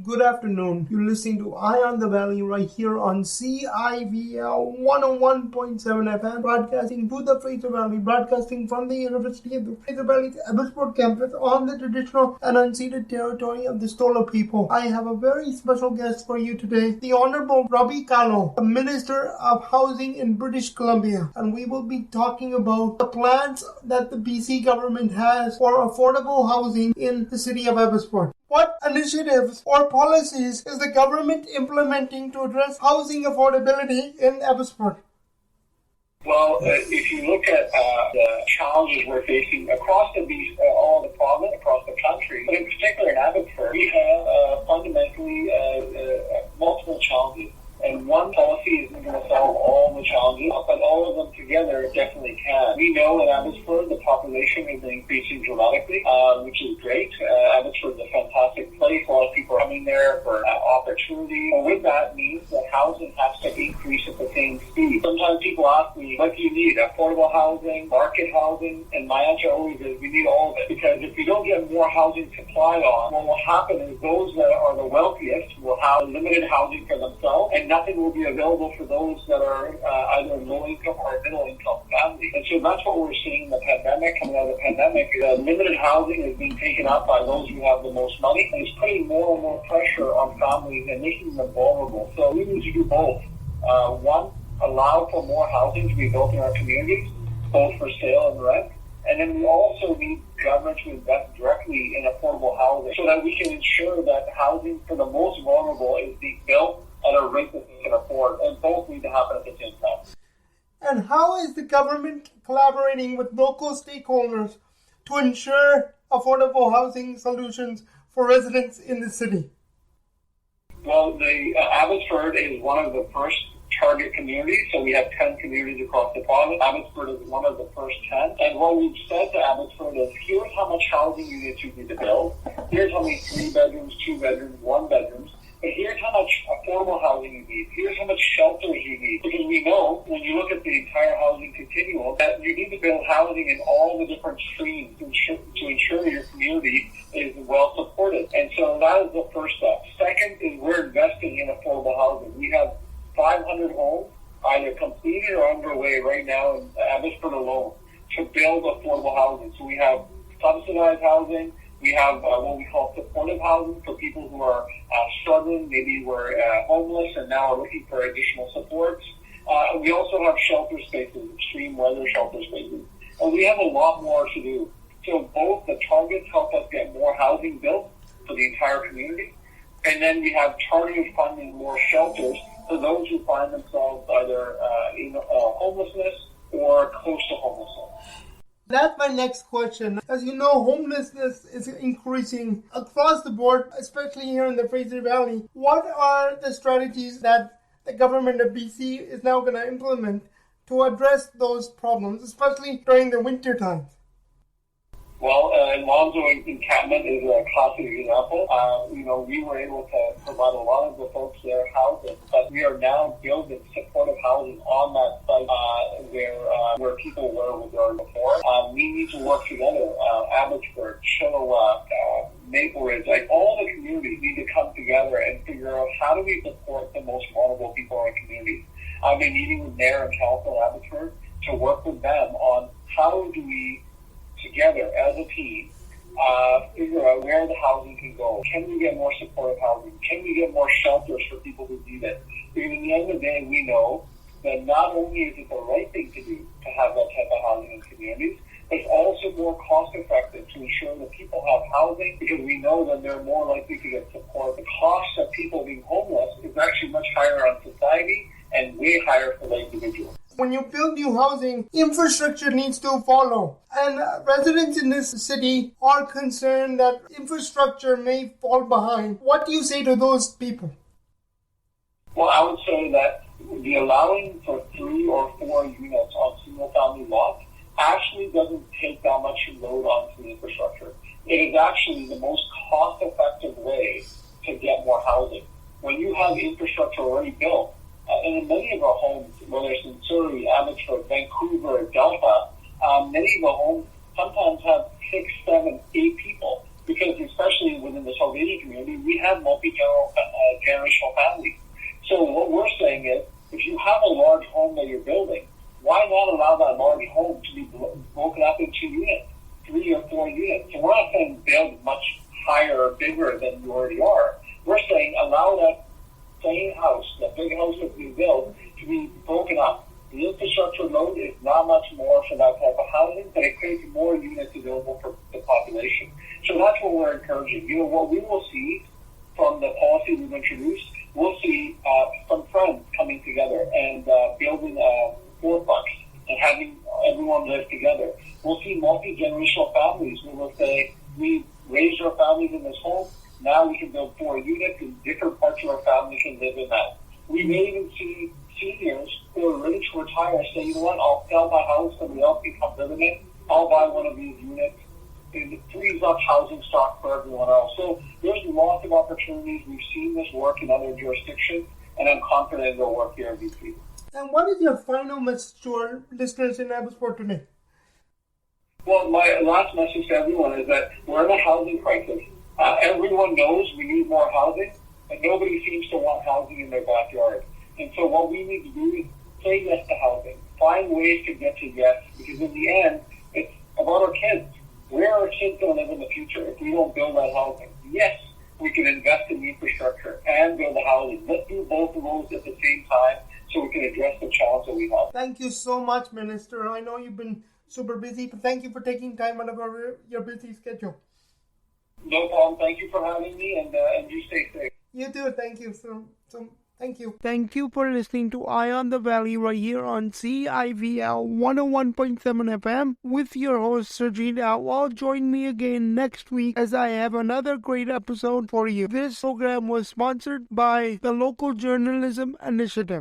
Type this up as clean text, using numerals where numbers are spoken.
Good afternoon. You're listening to Eye on the Valley right here on CIVL 101.7 FM, broadcasting to the Fraser Valley, broadcasting from the University of the Fraser Valley's Abbotsford campus on the traditional and unceded territory of the Stolo people. I have a very special guest for you today, the Honorable Ravi Kahlon, the Minister of Housing in British Columbia, and we will be talking about the plans that the BC government has for affordable housing in the city of Abbotsford. What initiatives or policies is the government implementing to address housing affordability in Abbotsford? Well, if you look at the challenges we're facing across all the province, across the country, but in particular in Abbotsford, we have fundamentally multiple challenges. And one policy isn't going to solve all the challenges, but all of them together definitely can. We know in Abbotsford the population is increasing dramatically, which is great. Abbotsford is a fantastic place. A lot of people are coming there for opportunity. And with that means that housing has to increase at the same speed. Sometimes people ask me, what do you need? Affordable housing, market housing? And my answer always is, we need all of it. Because if we don't get more housing supply on, what will happen is those that are the wealthiest will have limited housing for themselves, and nothing will be available for those that are either low income or middle income families. And so that's what we're seeing in the pandemic. Coming out of the pandemic, limited housing is being taken up by those who have the most money, and it's putting more and more pressure on families and making them vulnerable. So we need to do both. One, allow for more housing to be built in our communities, both for sale and rent. And then we also need government to invest directly in affordable housing so that we can ensure that housing for the most vulnerable is being built at a rate that they can afford, and both need to happen at the same time. And how is the government collaborating with local stakeholders to ensure affordable housing solutions for residents in the city? Well, Abbotsford is one of the first target communities, so we have 10 communities across the province. Abbotsford is one of the first 10, and what we've said to Abbotsford is, here's how much housing units you need to build, here's how many 3 bedrooms, 2 bedrooms, 1 bedrooms, but here's how much affordable housing you need. Here's how much shelters you need. Because we know, when you look at the entire housing continuum, that you need to build housing in all the different streams to ensure your community is well supported. And so that is the first step. Second is we're investing in affordable housing. We have 500 homes either completed or underway right now in Abbotsford alone to build affordable housing. So we have subsidized housing. We have what we call supportive housing for people who are struggling, maybe were homeless and now are looking for additional supports. We also have shelter spaces, extreme weather shelter spaces. And we have a lot more to do. So both the targets help us get more housing built for the entire community, and then we have targeted funding more shelters for those who find themselves either in homelessness or close to homelessness. That's my next question. As you know, homelessness is increasing across the board, especially here in the Fraser Valley. What are the strategies that the government of BC is now going to implement to address those problems, especially during the winter times? Well, Lonzo encampment is a classic example. We were able to provide a lot of the folks there housing, but we are now building supportive housing on that site where people were before. We need to work together. Abbotsford, Chilliwack, Maple Ridge, all the communities need to come together and figure out how do we support the most vulnerable people in our communities. I've been meeting with Mayor and Council in Abbotsford to work with them on how do we together as a team, figure out where the housing can go. Can we get more supportive housing? Can we get more shelters for people who need it? Because at the end of the day, we know that not only is it the right thing to do to have that type of housing in communities, but it's also more cost effective to ensure that people have housing, because we know that they're more likely to get support. The cost of people being homeless is actually much higher on society and way higher for the individual. When you build new housing, infrastructure needs to follow. And residents in this city are concerned that infrastructure may fall behind. What do you say to those people? Well, I would say that the allowing for 3 or 4 units on single-family lots actually doesn't take that much load onto the infrastructure. It is actually the most cost-effective way to get more housing. When you have infrastructure already built, and in many of our homes, whether it's in Surrey, Abbotsford, Vancouver, Delta, many of the homes sometimes have 6, 7, 8 people because especially within the South Asian community, we have multi-generational families. So what we're saying is, if you have a large home that you're building, why not allow that large home to be broken up into units, 3 or 4 units? So we're not saying build much higher or bigger than you already are. We're saying allow that same house, that big house that we build, to be broken up. The infrastructure load is not much more for that type of housing, but it creates more units available for the population. So that's what we're encouraging. What we will see from the policy we've introduced, we'll see some friends coming together and building fourplex and having everyone live together. We'll see multi-generational families who will say, we raised our families in this home, now we can build 4 units and different parts of our family can live in that. We may even see seniors who are ready to retire say, you know what, I'll sell my house, somebody else can come live in it, I'll buy one of these units. It frees up housing stock for everyone else. So there's lots of opportunities. We've seen this work in other jurisdictions, and I'm confident it'll work here in BC. And what is your final message to our listeners in Abbotsford today? Well, my last message to everyone is that we're in a housing crisis. Everyone knows we need more housing, but nobody seems to want housing in their backyard. And so what we need to do is say yes to housing. Find ways to get to yes, because in the end, it's about our kids. Where are our kids going to live in the future if we don't build that housing? Yes, we can invest in the infrastructure and build the housing. Let's do both of those at the same time so we can address the challenge that we have. Thank you so much, Minister. I know you've been super busy, but thank you for taking time out of your busy schedule. No problem. Thank you for having me, and you stay safe. You too. Thank you. Thank you. Thank you for listening to Eye on the Valley right here on CIVL 101.7 FM with your host, Sergey Dawal. Join me again next week as I have another great episode for you. This program was sponsored by the Local Journalism Initiative.